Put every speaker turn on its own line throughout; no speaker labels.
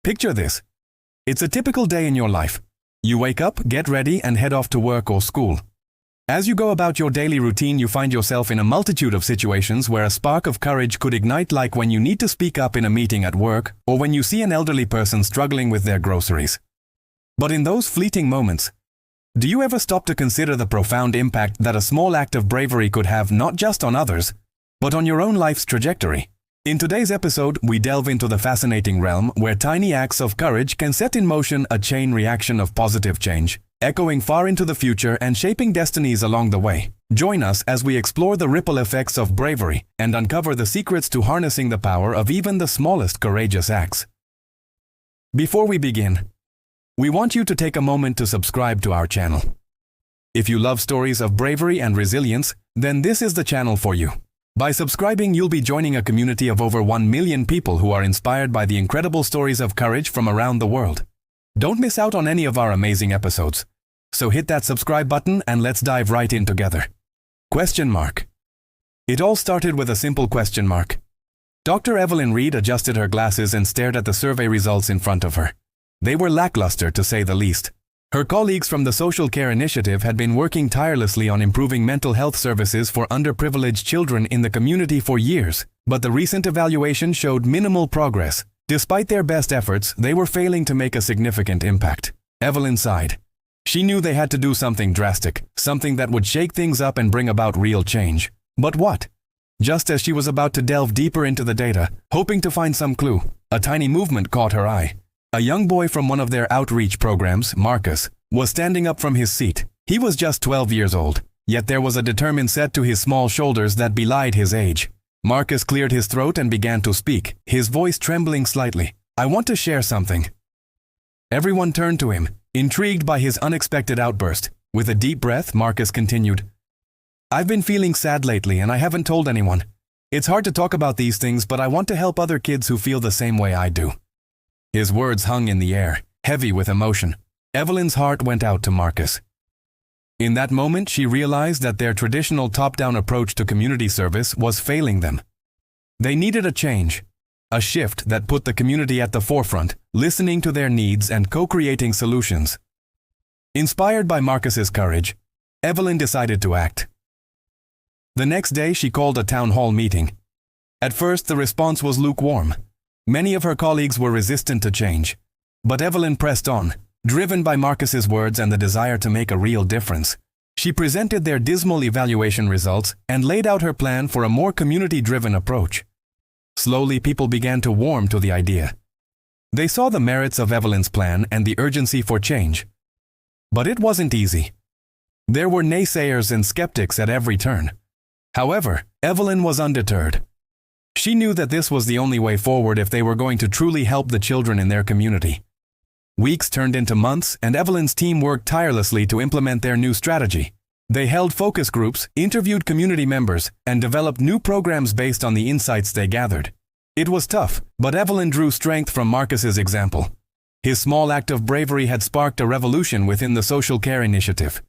Picture this. It's a typical day in your life. You wake up, get ready, and head off to work or school. As you go about your daily routine, you find yourself in a multitude of situations where a spark of courage could ignite, like when you need to speak up in a meeting at work, or when you see an elderly person struggling with their groceries. But in those fleeting moments, do you ever stop to consider the profound impact that a small act of bravery could have, not just on others, but on your own life's trajectory? In today's episode, we delve into the fascinating realm where tiny acts of courage can set in motion a chain reaction of positive change, echoing far into the future and shaping destinies along the way. Join us as we explore the ripple effects of bravery and uncover the secrets to harnessing the power of even the smallest courageous acts. Before we begin, we want you to take a moment to subscribe to our channel. If you love stories of bravery and resilience, then this is the channel for you. By subscribing, you'll be joining a community of over 1 million people who are inspired by the incredible stories of courage from around the world. Don't miss out on any of our amazing episodes. So hit that subscribe button and let's dive right in together. Question mark. It all started with a simple question mark. Dr. Evelyn Reed adjusted her glasses and stared at the survey results in front of her. They were lackluster, to say the least. Her colleagues from the Social Care Initiative had been working tirelessly on improving mental health services for underprivileged children in the community for years, but the recent evaluation showed minimal progress. Despite their best efforts, they were failing to make a significant impact. Evelyn sighed. She knew they had to do something drastic, something that would shake things up and bring about real change. But what? Just as she was about to delve deeper into the data, hoping to find some clue, a tiny movement caught her eye. A young boy from one of their outreach programs, Marcus, was standing up from his seat. He was just 12 years old, yet there was a determined set to his small shoulders that belied his age. Marcus cleared his throat and began to speak, his voice trembling slightly. "I want to share something." Everyone turned to him, intrigued by his unexpected outburst. With a deep breath, Marcus continued, "I've been feeling sad lately and I haven't told anyone. It's hard to talk about these things, but I want to help other kids who feel the same way I do." His words hung in the air, heavy with emotion. Evelyn's heart went out to Marcus. In that moment, she realized that their traditional top-down approach to community service was failing them. They needed a change, a shift that put the community at the forefront, listening to their needs and co-creating solutions. Inspired by Marcus's courage, Evelyn decided to act. The next day, she called a town hall meeting. At first, the response was lukewarm. Many of her colleagues were resistant to change. But Evelyn pressed on, driven by Marcus's words and the desire to make a real difference. She presented their dismal evaluation results and laid out her plan for a more community-driven approach. Slowly, people began to warm to the idea. They saw the merits of Evelyn's plan and the urgency for change. But it wasn't easy. There were naysayers and skeptics at every turn. However, Evelyn was undeterred. She knew that this was the only way forward if they were going to truly help the children in their community. Weeks turned into months, and Evelyn's team worked tirelessly to implement their new strategy. They held focus groups, interviewed community members, and developed new programs based on the insights they gathered. It was tough, but Evelyn drew strength from Marcus's example. His small act of bravery had sparked a revolution within the Social Care Initiative.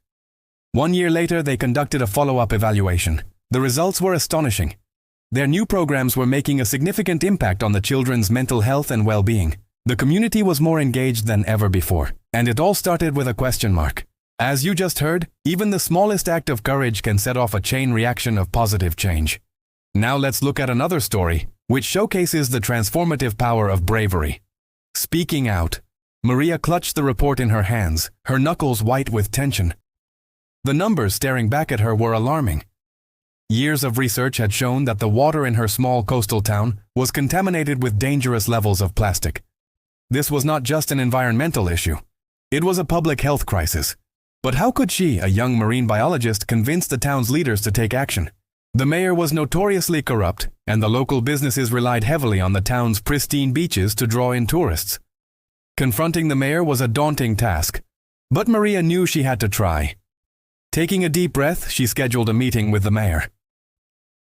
1 year later, they conducted a follow-up evaluation. The results were astonishing. Their new programs were making a significant impact on the children's mental health and well-being. The community was more engaged than ever before, and it all started with a question mark. As you just heard, even the smallest act of courage can set off a chain reaction of positive change. Now let's look at another story, which showcases the transformative power of bravery. Speaking out. Maria clutched the report in her hands, her knuckles white with tension. The numbers staring back at her were alarming. Years of research had shown that the water in her small coastal town was contaminated with dangerous levels of plastic. This was not just an environmental issue. It was a public health crisis. But how could she, a young marine biologist, convince the town's leaders to take action? The mayor was notoriously corrupt, and the local businesses relied heavily on the town's pristine beaches to draw in tourists. Confronting the mayor was a daunting task, but Maria knew she had to try. Taking a deep breath, she scheduled a meeting with the mayor.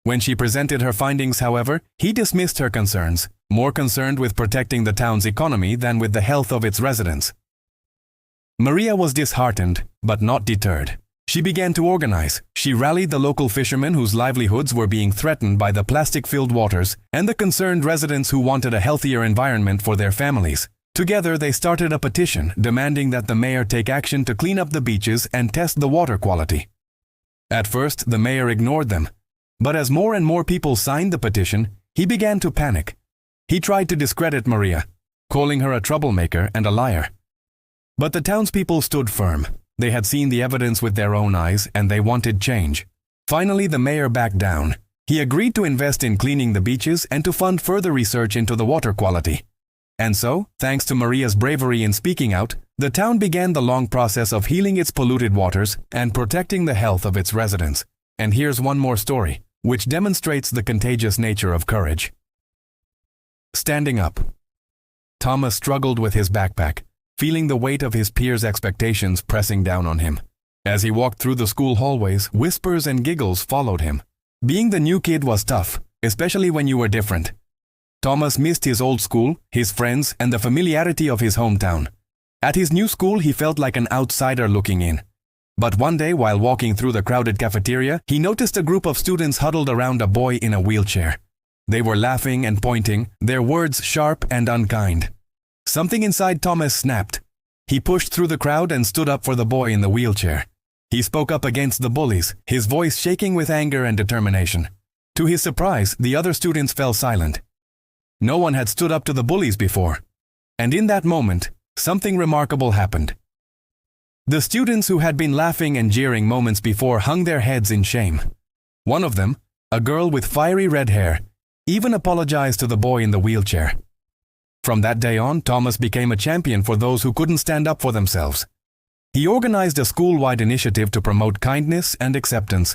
When she presented her findings, however, he dismissed her concerns, more concerned with protecting the town's economy than with the health of its residents. Maria was disheartened, but not deterred. She began to organize. She rallied the local fishermen whose livelihoods were being threatened by the plastic-filled waters and the concerned residents who wanted a healthier environment for their families. Together, they started a petition demanding that the mayor take action to clean up the beaches and test the water quality. At first, the mayor ignored them, but as more and more people signed the petition, he began to panic. He tried to discredit Maria, calling her a troublemaker and a liar. But the townspeople stood firm. They had seen the evidence with their own eyes and they wanted change. Finally, the mayor backed down. He agreed to invest in cleaning the beaches and to fund further research into the water quality. And so, thanks to Maria's bravery in speaking out, the town began the long process of healing its polluted waters and protecting the health of its residents. And here's one more story, which demonstrates the contagious nature of courage. Standing up. Thomas struggled with his backpack, feeling the weight of his peers' expectations pressing down on him. As he walked through the school hallways, whispers and giggles followed him. Being the new kid was tough, especially when you were different. Thomas missed his old school, his friends, and the familiarity of his hometown. At his new school, he felt like an outsider looking in. But one day, while walking through the crowded cafeteria, he noticed a group of students huddled around a boy in a wheelchair. They were laughing and pointing, their words sharp and unkind. Something inside Thomas snapped. He pushed through the crowd and stood up for the boy in the wheelchair. He spoke up against the bullies, his voice shaking with anger and determination. To his surprise, the other students fell silent. No one had stood up to the bullies before. And in that moment, something remarkable happened. The students who had been laughing and jeering moments before hung their heads in shame. One of them, a girl with fiery red hair, even apologized to the boy in the wheelchair. From that day on, Thomas became a champion for those who couldn't stand up for themselves. He organized a school-wide initiative to promote kindness and acceptance.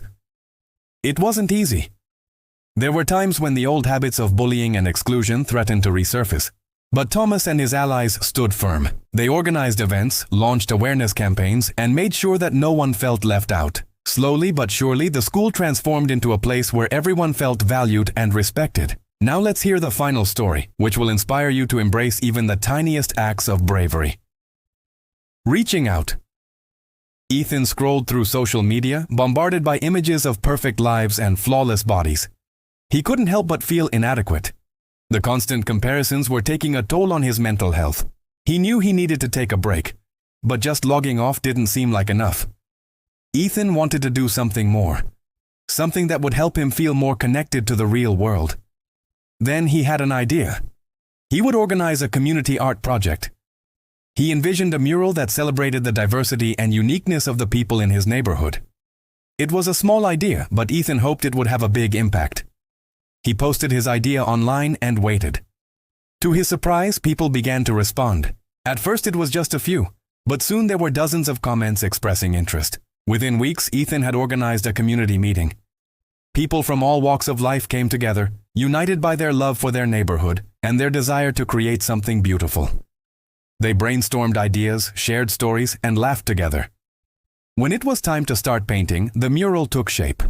It wasn't easy. There were times when the old habits of bullying and exclusion threatened to resurface. But Thomas and his allies stood firm. They organized events, launched awareness campaigns, and made sure that no one felt left out. Slowly but surely, the school transformed into a place where everyone felt valued and respected. Now let's hear the final story, which will inspire you to embrace even the tiniest acts of bravery. Reaching out. Ethan scrolled through social media, bombarded by images of perfect lives and flawless bodies. He couldn't help but feel inadequate. The constant comparisons were taking a toll on his mental health. He knew he needed to take a break, but just logging off didn't seem like enough. Ethan wanted to do something more, something that would help him feel more connected to the real world. Then he had an idea. He would organize a community art project. He envisioned a mural that celebrated the diversity and uniqueness of the people in his neighborhood. It was a small idea, but Ethan hoped it would have a big impact. He posted his idea online and waited. To his surprise, people began to respond. At first it was just a few, but soon there were dozens of comments expressing interest. Within weeks, Ethan had organized a community meeting. People from all walks of life came together, united by their love for their neighborhood and their desire to create something beautiful. They brainstormed ideas, shared stories, and laughed together. When it was time to start painting, the mural took shape.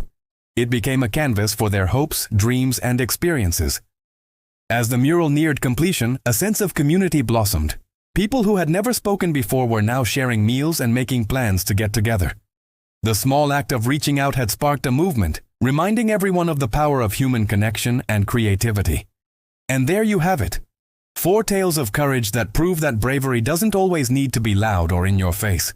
It became a canvas for their hopes, dreams, and experiences. As the mural neared completion, a sense of community blossomed. People who had never spoken before were now sharing meals and making plans to get together. The small act of reaching out had sparked a movement, reminding everyone of the power of human connection and creativity. And there you have it. 4 tales of courage that prove that bravery doesn't always need to be loud or in your face.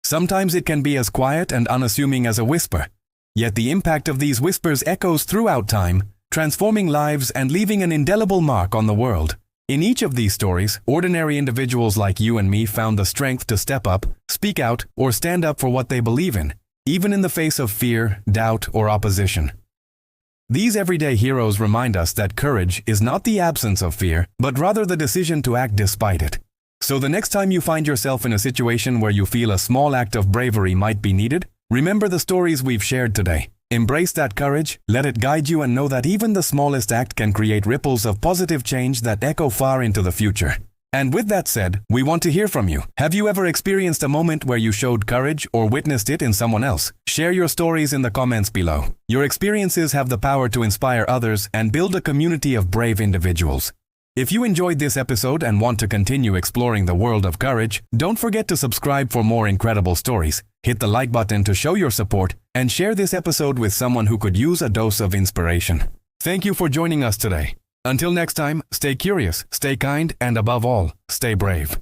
Sometimes it can be as quiet and unassuming as a whisper. Yet the impact of these whispers echoes throughout time, transforming lives and leaving an indelible mark on the world. In each of these stories, ordinary individuals like you and me found the strength to step up, speak out, or stand up for what they believe in, even in the face of fear, doubt, or opposition. These everyday heroes remind us that courage is not the absence of fear, but rather the decision to act despite it. So the next time you find yourself in a situation where you feel a small act of bravery might be needed, remember the stories we've shared today. Embrace that courage, let it guide you, and know that even the smallest act can create ripples of positive change that echo far into the future. And with that said, we want to hear from you. Have you ever experienced a moment where you showed courage or witnessed it in someone else? Share your stories in the comments below. Your experiences have the power to inspire others and build a community of brave individuals. If you enjoyed this episode and want to continue exploring the world of courage, don't forget to subscribe for more incredible stories. Hit the like button to show your support and share this episode with someone who could use a dose of inspiration. Thank you for joining us today. Until next time, stay curious, stay kind, and above all, stay brave.